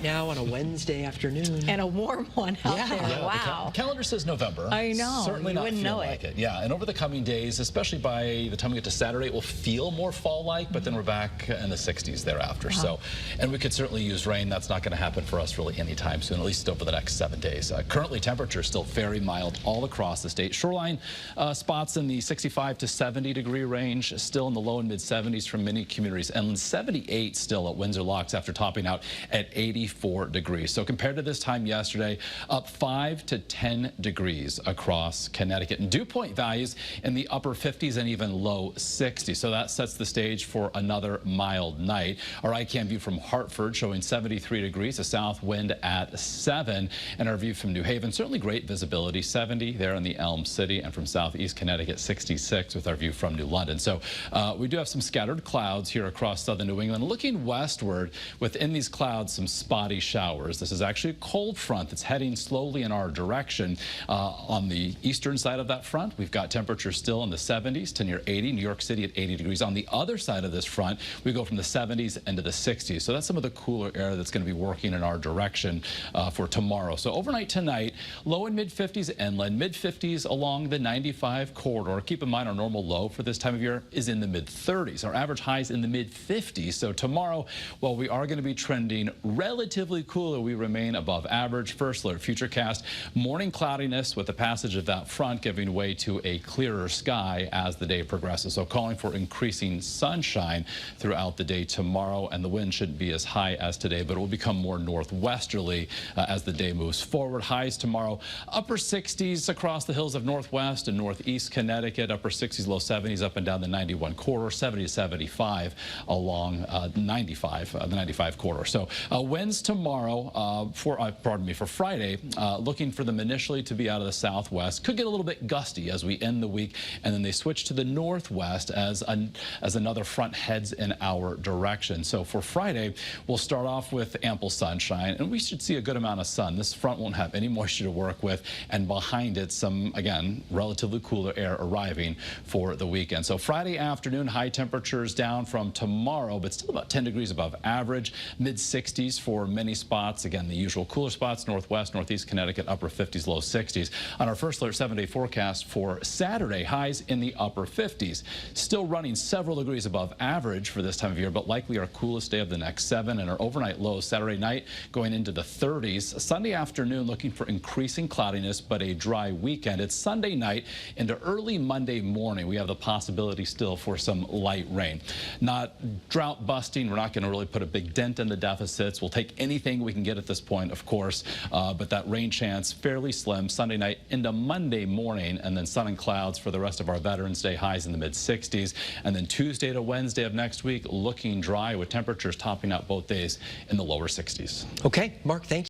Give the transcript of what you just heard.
Now on a Wednesday afternoon. And a warm one out there. Yeah, Wow. the calendar says November. I know. Certainly you not wouldn't feel know like it. Yeah, and over the coming days, especially by the time we get to Saturday, it will feel more fall-like, but then we're back in the 60s thereafter. So, and we could certainly use rain. That's not going to happen for us really anytime soon, at least over the next 7 days. Currently, temperatures still very mild all across the state. Shoreline spots in the 65 to 70 degree range, still in the low and mid 70s from many communities, and 78 still at Windsor Locks after topping out at 84 degrees. So compared to this time yesterday, up 5 to 10 degrees across Connecticut. And dew point values in the upper 50s and even low 60s. So that sets the stage for another mild night. Our ICAM view from Hartford showing 73 degrees, a south wind at 7. And our view from New Haven, certainly great visibility, 70 there in the Elm City, and from southeast Connecticut, 66 with our view from New London. So we do have some scattered clouds here across southern New England. Looking westward, within these clouds, some spotty showers. This is actually a cold front that's heading slowly in our direction. On the eastern side of that front, we've got temperatures still in the 70s to near 80. New York City at 80 degrees. On the other side of this front, we go from the 70s into the 60s. So that's some of the cooler air that's going to be working in our direction for tomorrow. So overnight tonight, low and mid 50s inland, mid 50s along the 95 corridor. Keep in mind our normal low for this time of year is in the mid 30s. Our average highs in the mid 50s. So tomorrow, while we are going to be trending relatively cooler, we remain above average. First alert futurecast, morning cloudiness with the passage of that front giving way to a clearer sky as the day progresses. So calling for increasing sunshine throughout the day tomorrow, and the wind shouldn't be as high as today, but it will become more northwesterly as the day moves forward. Highs tomorrow, upper 60s across the hills of northwest and northeast Connecticut, upper 60s, low 70s up and down the 91 corridor, 70 to 75 along the 95 corridor. So winds tomorrow for Friday, looking for them initially to be out of the southwest. Could get a little bit gusty as we end the week, and then they switch to the northwest as another front heads in our direction. So for Friday, we'll start off with ample sunshine, and we should see a good amount of sun. This front won't have any moisture to work with, and behind it, some, again, relatively cooler air arriving for the weekend. So Friday afternoon, high temperatures down from tomorrow, but still about 10 degrees above average, mid 60s for many spots. Again, the usual cooler spots, northwest, northeast Connecticut, upper 50s, low 60s. On our first alert 7-day forecast for Saturday, highs in the upper 50s. Still running several degrees above average for this time of year, but likely our coolest day of the next 7, and our overnight lows Saturday night going into the 30s. Sunday afternoon looking for increasing cloudiness, but a dry weekend. It's Sunday night into early Monday morning. We have the possibility still for some light rain. Not drought busting. We're not going to really put a big dent in the deficits. We'll take anything we can get at this point, of course, but that rain chance fairly slim Sunday night into Monday morning, and then sun and clouds for the rest of our Veterans Day, highs in the mid 60s, and then Tuesday to Wednesday of next week looking dry with temperatures topping out both days in the lower 60s. Okay, Mark, thank you.